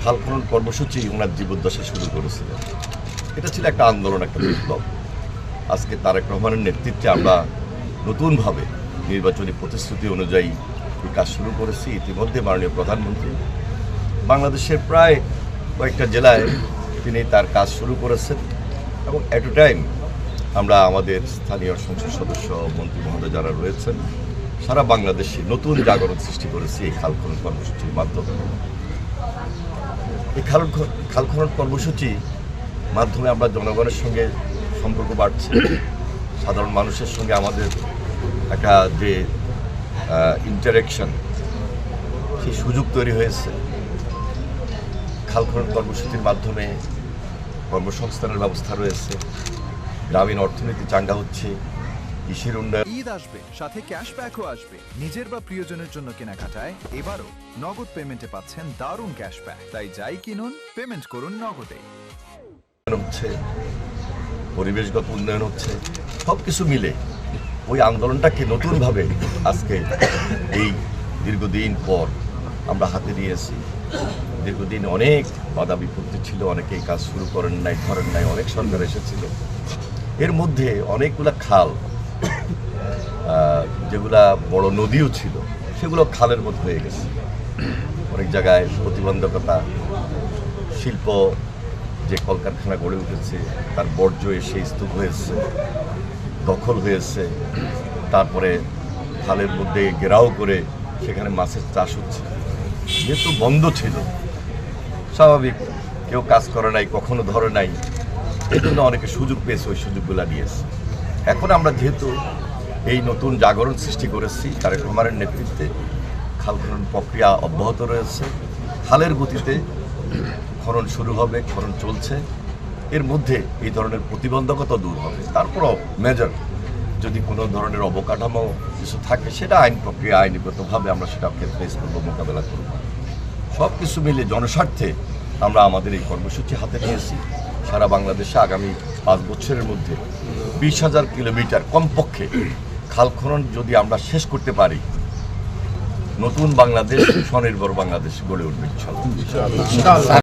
খাল খনন কর্মসূচি ওনার জীবদ্দশা শুরু করেছিলেন। এটা ছিল একটা আন্দোলন, একটা বিপ্লব। আজকে তারেক রহমানের নেতৃত্বে আমরা নতুনভাবে নির্বাচনী প্রতিশ্রুতি অনুযায়ী এই কাজ শুরু করেছি। ইতিমধ্যে মাননীয় প্রধানমন্ত্রী বাংলাদেশের প্রায় কয়েকটা জেলায় তিনি তার কাজ শুরু করেছেন এবং এট এ টাইম আমরা আমাদের স্থানীয় সংসদ সদস্য মন্ত্রী মহোদয় যারা রয়েছেন সারা বাংলাদেশে নতুন জাগরণ সৃষ্টি করেছি এই খাল খনন কর্মসূচির মাধ্যমে। এই খাল খনন কর্মসূচি মাধ্যমে আমরা জনগণের সঙ্গে সম্পর্ক বাড়ছে, সাধারণ মানুষের সঙ্গে আমাদের একটা যে ইন্টারেকশন সেই সুযোগ তৈরি হয়েছে। খাল খনন কর্মসূচির মাধ্যমে কর্মসংস্থানের ব্যবস্থা রয়েছে, গ্রামীণ অর্থনীতি চাঙ্গা হচ্ছে, কৃষির উন্নয়ন। ঈদ আসবে, সাথে ক্যাশব্যাকও আসবে। নিজের বা প্রিয়জনের জন্য কেনাকাটায় এবারও নগদ পেমেন্টে পাচ্ছেন দারুণ ক্যাশব্যাক। তাই যাই কিনুন, পেমেন্ট করুন নগদে। হচ্ছে পরিবেশগত উন্নয়ন হচ্ছে, সব কিছু মিলে ওই আন্দোলনটাকে নতুনভাবে আজকে এই দীর্ঘদিন পর আমরা হাতে নিয়েছি। দীর্ঘদিন অনেক বাধা বিপত্তি ছিল, অনেকে এই কাজ শুরু করেন নাই, অনেক সরকার এসেছিল। এর মধ্যে অনেকগুলা খাল যেগুলা বড় নদীও ছিল সেগুলো খালের মতো হয়ে গেছে। অনেক জায়গায় প্রতিবন্ধকতা, শিল্প যে কলকারখানা গড়ে উঠেছে তার বর্জ্য এসে স্তূপ হয়েছে, দখল হয়েছে। তারপরে খালের মধ্যে ঘেরাও করে সেখানে মাছের চাষ হচ্ছে। যেহেতু বন্ধ ছিল, স্বাভাবিক কেউ কাজ করে নাই, কখনো ধরে নাই, এই জন্য অনেকে সুযোগ পেয়েছে, ওই সুযোগগুলো নিয়েছে। এখন আমরা যেহেতু এই নতুন জাগরণ সৃষ্টি করেছি তারেক রহমানের নেতৃত্বে, খাল খনন প্রক্রিয়া অব্যাহত রয়েছে, খালের গতিতে খনন শুরু হবে, খনন চলছে। এর মধ্যে এই ধরনের প্রতিবন্ধকতা দূর হবে। তারপরও মেজর যদি কোনো ধরনের অবকাঠামো কিছু থাকে সেটা আইন প্রক্রিয়া আইনগতভাবে আমরা সেটাকে ফেস করবো, মোকাবেলা করব। সব কিছু মিলে জনস্বার্থে আমরা আমাদের এই কর্মসূচি হাতে নিয়েছি। সারা বাংলাদেশে আগামী 5 বছরের মধ্যে 20,000 কিলোমিটার কমপক্ষে খাল খনন যদি আমরা শেষ করতে পারি, নতুন বাংলাদেশ, স্বনির্ভর বাংলাদেশ গড়ে উঠবে ইনশাআল্লাহ।